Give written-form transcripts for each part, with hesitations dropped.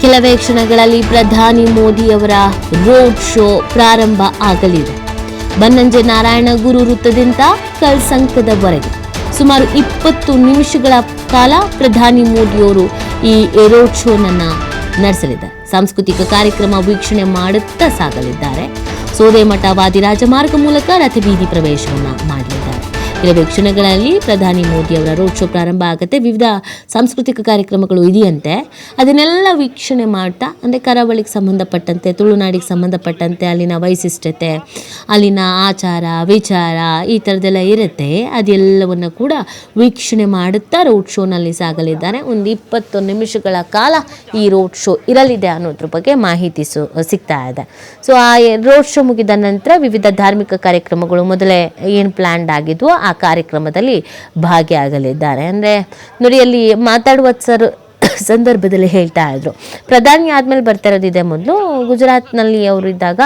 ಕೆಲವೇ ಕ್ಷಣಗಳಲ್ಲಿ ಪ್ರಧಾನಿ ಮೋದಿಯವರ ರೋಡ್ ಶೋ ಪ್ರಾರಂಭ ಆಗಲಿದೆ. ಬನ್ನಂಜೆ ನಾರಾಯಣ ಗುರು ವೃತ್ತದಿಂದ ಕಲ್ಸಂಕದವರೆಗೆ ಸುಮಾರು 20 ನಿಮಿಷಗಳ ಕಾಲ ಪ್ರಧಾನಿ ಮೋದಿಯವರು ಈ ರೋಡ್ ಶೋನನ್ನ ನಡೆಸಲಿದ್ದಾರೆ. ಸಾಂಸ್ಕೃತಿಕ ಕಾರ್ಯಕ್ರಮ ವೀಕ್ಷಣೆ ಮಾಡುತ್ತಾ ಸಾಗಲಿದ್ದಾರೆ. ಸೋದೆಮಠ ವಾದಿರಾಜಮಾರ್ಗ ಮೂಲಕ ರಥಬೀದಿ ಪ್ರವೇಶವನ್ನ ಮಾಡಲಿದ್ದಾರೆ. ಕೆಲವೇ ಕ್ಷಣಗಳಲ್ಲಿ ಪ್ರಧಾನಿ ಮೋದಿ ಅವರ ರೋಡ್ ಶೋ ಪ್ರಾರಂಭ ಆಗುತ್ತೆ. ವಿವಿಧ ಸಾಂಸ್ಕೃತಿಕ ಕಾರ್ಯಕ್ರಮಗಳು ಇದೆಯಂತೆ. ಅದನ್ನೆಲ್ಲ ವೀಕ್ಷಣೆ ಮಾಡ್ತಾ, ಅಂದರೆ ಕರಾವಳಿಗೆ ಸಂಬಂಧಪಟ್ಟಂತೆ, ತುಳುನಾಡಿಗೆ ಸಂಬಂಧಪಟ್ಟಂತೆ ಅಲ್ಲಿನ ವೈಶಿಷ್ಟ್ಯತೆ, ಅಲ್ಲಿನ ಆಚಾರ ವಿಚಾರ ಈ ಥರದ್ದೆಲ್ಲ ಇರುತ್ತೆ. ಅದೆಲ್ಲವನ್ನು ಕೂಡ ವೀಕ್ಷಣೆ ಮಾಡುತ್ತಾ ರೋಡ್ ಶೋನಲ್ಲಿ ಸಾಗಲಿದ್ದಾರೆ. ಒಂದು 20 ನಿಮಿಷಗಳ ಕಾಲ ಈ ರೋಡ್ ಶೋ ಇರಲಿದೆ ಅನ್ನೋದ್ರ ಬಗ್ಗೆ ಮಾಹಿತಿ ಸಿಗ್ತಾ ಇದೆ. ಸೊ ಆ ರೋಡ್ ಶೋ ಮುಗಿದ ನಂತರ ವಿವಿಧ ಧಾರ್ಮಿಕ ಕಾರ್ಯಕ್ರಮಗಳು ಮೊದಲೇ ಏನು ಪ್ಲ್ಯಾನ್ಡ್ ಆಗಿದ್ವೋ ಆ ಕಾರ್ಯಕ್ರಮದಲ್ಲಿ ಭಾಗಿಯಾಗಲಿದ್ದಾರೆ. ಅಂದರೆ ನೋಡಿ, ಅಲ್ಲಿ ಮಾತಾಡುವ ಸಂದರ್ಭದಲ್ಲಿ ಹೇಳ್ತಾ ಇದ್ರು, ಪ್ರಧಾನಿ ಆದಮೇಲೆ ಬರ್ತಾ ಇರೋದಿದೆ, ಮೊದಲು ಗುಜರಾತ್ನಲ್ಲಿ ಅವರು ಇದ್ದಾಗ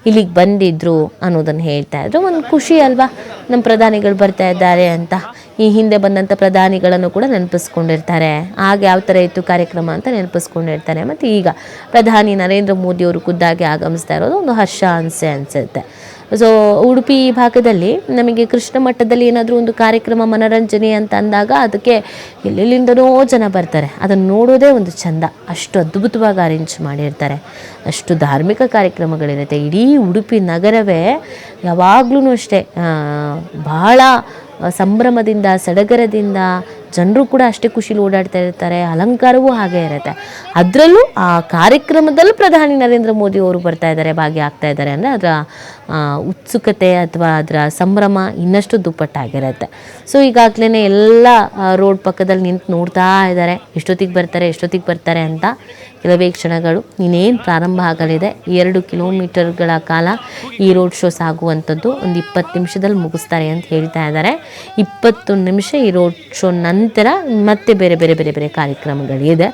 ಇಲ್ಲಿಗೆ ಬಂದಿದ್ರು ಅನ್ನೋದನ್ನು ಹೇಳ್ತಾ ಇದ್ರು. ಒಂದು ಖುಷಿ ಅಲ್ವಾ, ನಮ್ಮ ಪ್ರಧಾನಿಗಳು ಬರ್ತಾ ಇದ್ದಾರೆ ಅಂತ. ಈ ಹಿಂದೆ ಬಂದಂಥ ಪ್ರಧಾನಿಗಳನ್ನು ಕೂಡ ನೆನಪಿಸ್ಕೊಂಡಿರ್ತಾರೆ. ಆಗ ಯಾವ ಥರ ಇತ್ತು ಕಾರ್ಯಕ್ರಮ ಅಂತ ನೆನಪಿಸ್ಕೊಂಡಿರ್ತಾರೆ. ಮತ್ತು ಈಗ ಪ್ರಧಾನಿ ನರೇಂದ್ರ ಮೋದಿಯವರು ಖುದ್ದಾಗಿ ಆಗಮಿಸ್ತಾ ಇರೋದು ಒಂದು ಹರ್ಷ ಅನಿಸುತ್ತೆ. ಸೊ ಉಡುಪಿ ಭಾಗದಲ್ಲಿ ನಮಗೆ ಕೃಷ್ಣ ಮಠದಲ್ಲಿ ಏನಾದರೂ ಒಂದು ಕಾರ್ಯಕ್ರಮ ಮನೋರಂಜನೆ ಅಂತ ಅಂದಾಗ ಅದಕ್ಕೆ ಎಲ್ಲೆಲ್ಲಿಂದನೋ ಜನ ಬರ್ತಾರೆ. ಅದನ್ನು ನೋಡೋದೇ ಒಂದು ಚೆಂದ. ಅಷ್ಟು ಅದ್ಭುತವಾಗಿ ಅರೇಂಜ್ ಮಾಡಿರ್ತಾರೆ. ಅಷ್ಟು ಧಾರ್ಮಿಕ ಕಾರ್ಯಕ್ರಮಗಳಿರುತ್ತೆ. ಇಡೀ ಉಡುಪಿ ನಗರವೇ ಯಾವಾಗಲೂ ಅಷ್ಟೇ ಬಹಳ ಸಂಭ್ರಮದಿಂದ ಸಡಗರದಿಂದ ಜನರು ಕೂಡ ಅಷ್ಟೇ ಖುಷಿಲಿ ಓಡಾಡ್ತಾ ಇರ್ತಾರೆ. ಅಲಂಕಾರವೂ ಹಾಗೆ ಇರುತ್ತೆ. ಅದರಲ್ಲೂ ಆ ಕಾರ್ಯಕ್ರಮದಲ್ಲೂ ಪ್ರಧಾನಿ ನರೇಂದ್ರ ಮೋದಿ ಅವರು ಬರ್ತಾ ಇದ್ದಾರೆ, ಭಾಗಿಯಾಗ್ತಾ ಇದ್ದಾರೆ ಅಂದರೆ ಅದರ ಉತ್ಸುಕತೆ ಅಥವಾ ಅದರ ಸಂಭ್ರಮ ಇನ್ನಷ್ಟು ದುಪ್ಪಟ್ಟಾಗಿರುತ್ತೆ. ಸೊ ಈಗಾಗಲೇ ಎಲ್ಲ ರೋಡ್ ಪಕ್ಕದಲ್ಲಿ ನಿಂತು ನೋಡ್ತಾ ಇದ್ದಾರೆ, ಎಷ್ಟೊತ್ತಿಗೆ ಬರ್ತಾರೆ ಅಂತ. ಕೆಲವೇ ಕ್ಷಣಗಳು ಇನ್ನೇನು ಪ್ರಾರಂಭ ಆಗಲಿದೆ. 2 ಕಿಲೋಮೀಟರ್ಗಳ ಕಾಲ ಈ ರೋಡ್ ಶೋ ಸಾಗುವಂಥದ್ದು. ಒಂದು 20 ನಿಮಿಷದಲ್ಲಿ ಮುಗಿಸ್ತಾರೆ ಅಂತ ಹೇಳ್ತಾ ಇದ್ದಾರೆ. 20 ನಿಮಿಷ ಈ ರೋಡ್ ಶೋ ನಂತರ ಮತ್ತೆ ಬೇರೆ ಕಾರ್ಯಕ್ರಮಗಳಿದೆ.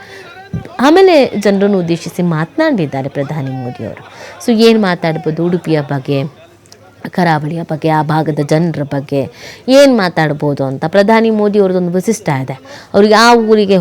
ಆಮೇಲೆ ಜನರನ್ನು ಉದ್ದೇಶಿಸಿ ಮಾತನಾಡಿದ್ದಾರೆ ಪ್ರಧಾನಿ ಮೋದಿಯವರು. ಸೊ ಏನು ಮಾತಾಡ್ಬೋದು, ಉಡುಪಿಯ ಬಗ್ಗೆ, ಕರಾವಳಿಯ ಬಗ್ಗೆ, ಆ ಭಾಗದ ಜನರ ಬಗ್ಗೆ ಏನು ಮಾತಾಡ್ಬೋದು ಅಂತ. ಪ್ರಧಾನಿ ಮೋದಿ ಅವ್ರದ್ದೊಂದು ವಿಶಿಷ್ಟ ಇದೆ. ಅವ್ರಿಗೆ ಆ ಊರಿಗೆ